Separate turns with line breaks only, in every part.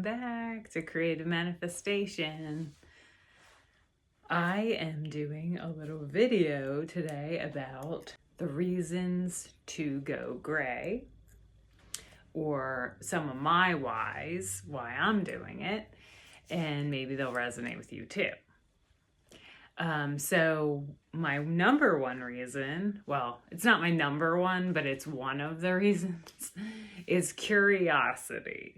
back to Creative Manifestation. I am doing a little video today about the reasons to go gray, or some of my whys, why I'm doing it, and maybe they'll resonate with you too. So my number one reason, well, it's not my number one, but it's one of the reasons, is curiosity.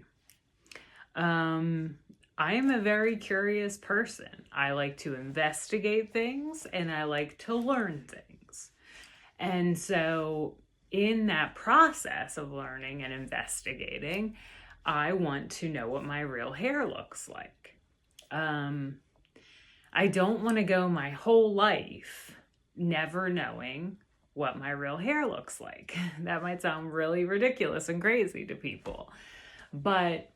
I am a very curious person. I like to investigate things and I like to learn things. And so in that process of learning and investigating, I want to know what my real hair looks like. I don't want to go my whole life never knowing what my real hair looks like. That might sound really ridiculous and crazy to people, but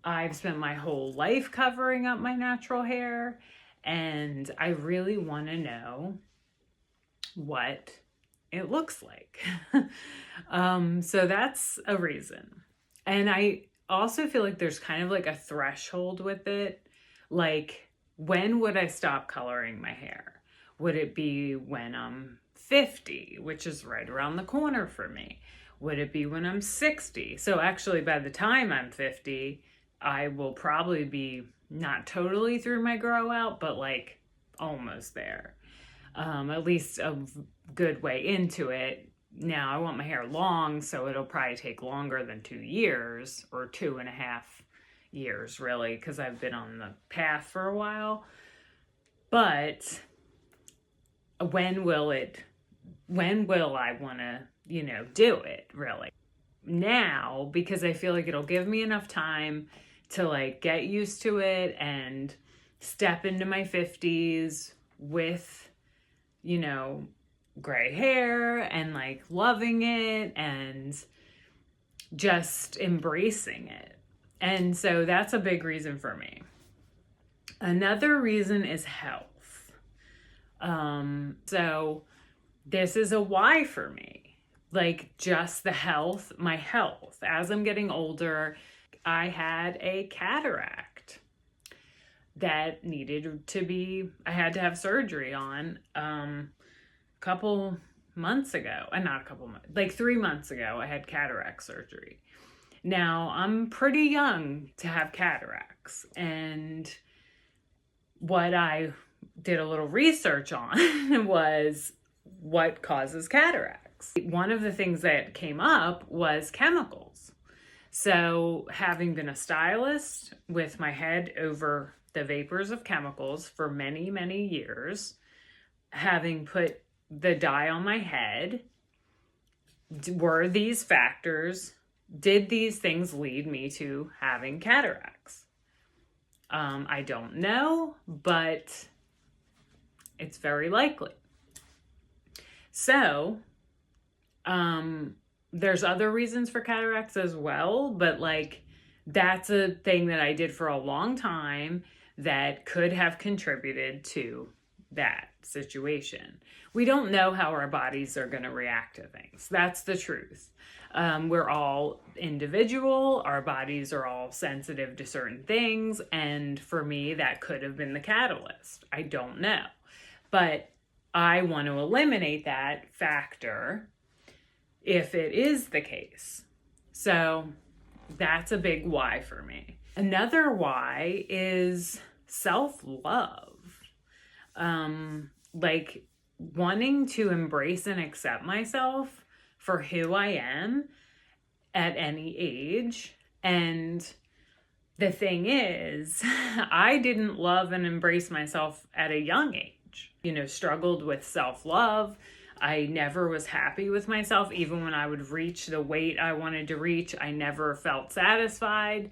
I've spent my whole life covering up my natural hair, and I really want to know what it looks like. So that's a reason. And I also feel like there's kind of like a threshold with it. Like, when would I stop coloring my hair? Would it be when I'm 50, which is right around the corner for me? Would it be when I'm 60? So actually, by the time I'm 50, I will probably be not totally through my grow out, but like almost there. At least a good way into it. Now I want my hair long, so it'll probably take longer than 2 years, or 2.5 years really, because I've been on the path for a while. But when will I want to, do it really? Now, because I feel like it'll give me enough time to like get used to it and step into my 50s with, gray hair and like loving it and just embracing it. And so that's a big reason for me. Another reason is health. So this is a why for me. Like, just the health, my health. As I'm getting older, I had a cataract that I had to have surgery on couple months ago. Like 3 months ago, I had cataract surgery. Now, I'm pretty young to have cataracts, and what I did a little research on was what causes cataracts. One of the things that came up was chemicals. So, having been a stylist with my head over the vapors of chemicals for many, many years, having put the dye on my head, were these factors, did these things lead me to having cataracts? I don't know, but it's very likely. So, there's other reasons for cataracts as well, but like, that's a thing that I did for a long time that could have contributed to that situation. We don't know how our bodies are going to react to things. That's the truth. We're all individual. Our bodies are all sensitive to certain things. And for me, that could have been the catalyst. I don't know. But I want to eliminate that factor if it is the case. So that's a big why for me. Another why is self-love. Like, wanting to embrace and accept myself for who I am at any age. And the thing is, I didn't love and embrace myself at a young age. Struggled with self-love. I never was happy with myself. Even when I would reach the weight I wanted to reach, I never felt satisfied.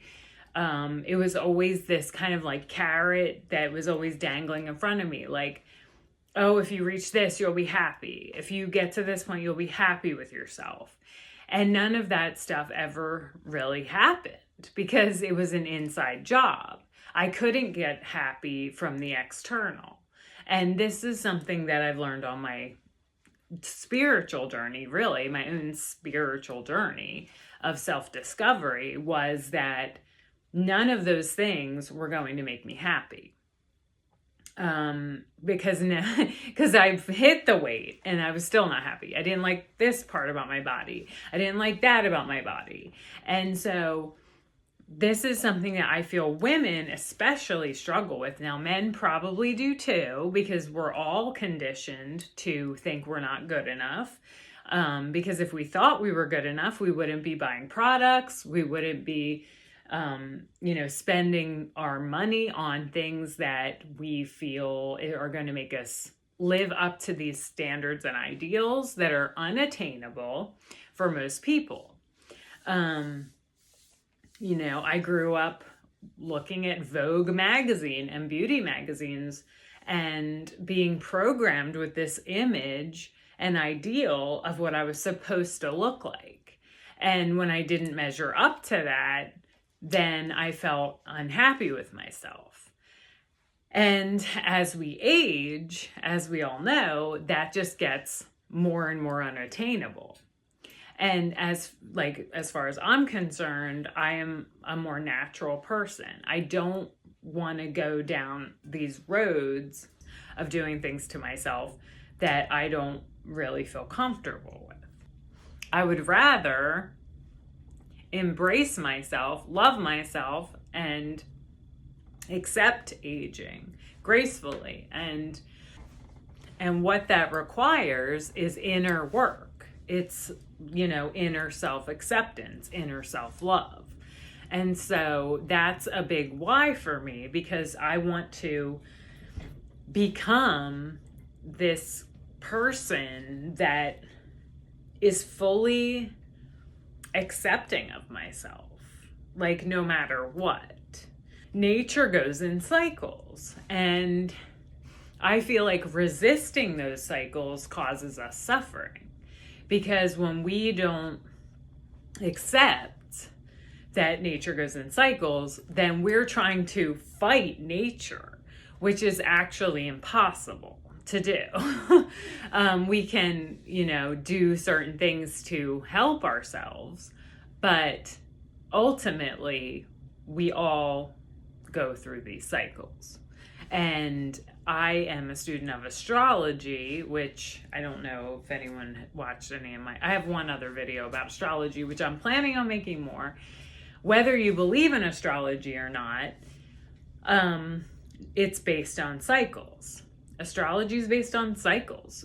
It was always this kind of like carrot that was always dangling in front of me. Like, oh, if you reach this, you'll be happy. If you get to this point, you'll be happy with yourself. And none of that stuff ever really happened because it was an inside job. I couldn't get happy from the external. And this is something that I've learned on my spiritual journey, really, my own spiritual journey of self-discovery, was that none of those things were going to make me happy. Because now, because I've hit the weight and I was still not happy. I didn't like this part about my body. I didn't like that about my body. And so this is something that I feel women especially struggle with. Now, men probably do too, because we're all conditioned to think we're not good enough. Because if we thought we were good enough, we wouldn't be buying products. We wouldn't be spending our money on things that we feel are going to make us live up to these standards and ideals that are unattainable for most people. I grew up looking at Vogue magazine and beauty magazines and being programmed with this image and ideal of what I was supposed to look like. And when I didn't measure up to that, then I felt unhappy with myself. And as we age, as we all know, that just gets more and more unattainable. And as far as I'm concerned, I am a more natural person. I don't want to go down these roads of doing things to myself that I don't really feel comfortable with. I would rather embrace myself, love myself, and accept aging gracefully. And what that requires is inner work. It's, inner self-acceptance, inner self-love. And so that's a big why for me, because I want to become this person that is fully accepting of myself, like no matter what. Nature goes in cycles, and I feel like resisting those cycles causes us suffering, because when we don't accept that nature goes in cycles, then we're trying to fight nature, which is actually impossible to do. We can, do certain things to help ourselves, but ultimately we all go through these cycles. And I am a student of astrology, which I don't know if anyone watched any of I have one other video about astrology, which I'm planning on making more. Whether you believe in astrology or not, it's based on cycles. Astrology is based on cycles,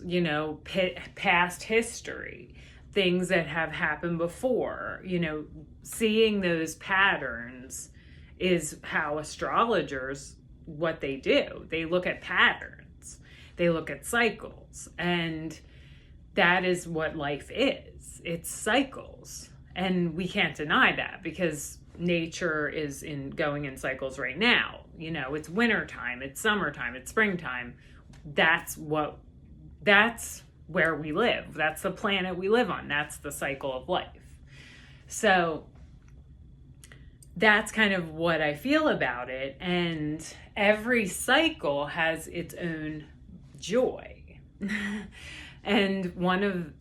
past history, things that have happened before, seeing those patterns is how astrologers, what they do. They look at patterns, they look at cycles, and that is what life is. It's cycles. And we can't deny that, because nature is going in cycles right now. It's wintertime, it's summertime, it's springtime. That's where we live. That's the planet we live on. That's the cycle of life. So that's kind of what I feel about it. And every cycle has its own joy. And one of,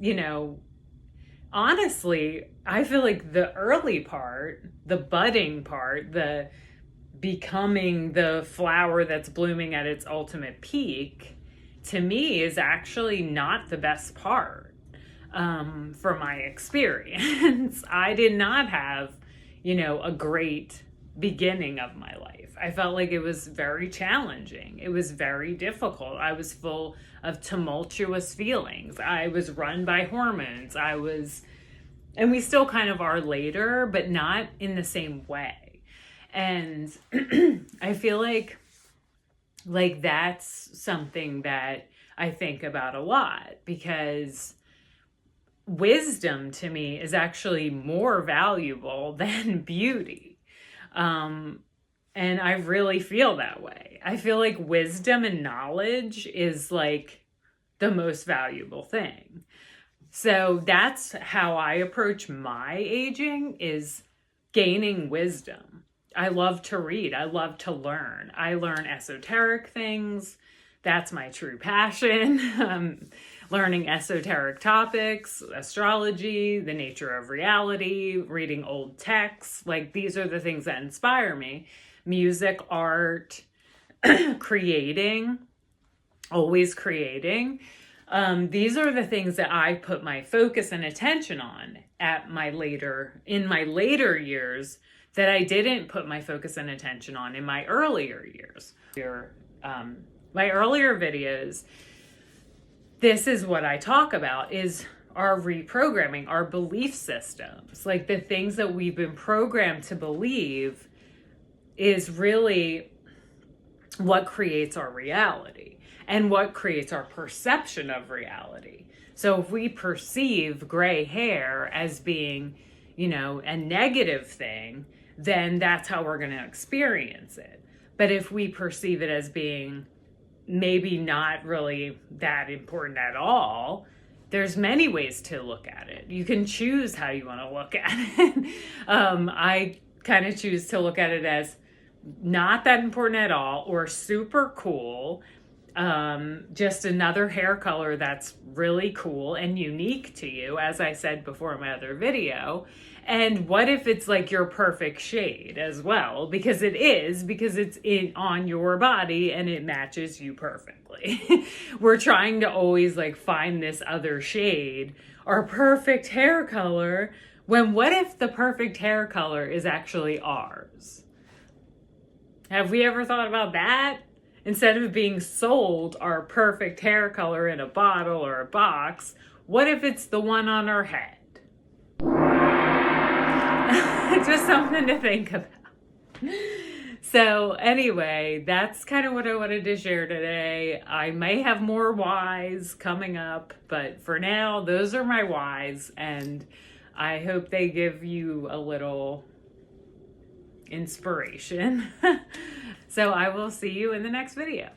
honestly, I feel like the early part, the budding part, the becoming the flower that's blooming at its ultimate peak, to me is actually not the best part. From my experience, I did not have, a great beginning of my life. I felt like it was very challenging. It was very difficult. I was full of tumultuous feelings. I was run by hormones. And we still kind of are later, but not in the same way. And I feel like that's something that I think about a lot, because wisdom to me is actually more valuable than beauty. And I really feel that way. I feel like wisdom and knowledge is like the most valuable thing. So that's how I approach my aging, is gaining wisdom. I love to read. I love to learn. I learn esoteric things. That's my true passion. learning esoteric topics, astrology, the nature of reality, reading old texts. Like, these are the things that inspire me. Music, art, creating, always creating. These are the things that I put my focus and attention on in my later years that I didn't put my focus and attention on in my earlier years. My earlier videos, this is what I talk about, is our reprogramming, our belief systems. Like, the things that we've been programmed to believe is really what creates our reality and what creates our perception of reality. So if we perceive gray hair as being, a negative thing, then that's how we're going to experience it. But if we perceive it as being maybe not really that important at all, there's many ways to look at it. You can choose how you want to look at it. I kind of choose to look at it as not that important at all, or super cool. Just another hair color that's really cool and unique to you, as I said before in my other video. And what if it's like your perfect shade as well? Because it is, because it's on your body and it matches you perfectly. We're trying to always like find this other shade, our perfect hair color, when what if the perfect hair color is actually ours? Have we ever thought about that? Instead of being sold our perfect hair color in a bottle or a box, what if it's the one on our head? Just something to think about. So anyway, that's kind of what I wanted to share today. I may have more whys coming up, but for now, those are my whys, and I hope they give you a little inspiration. So I will see you in the next video.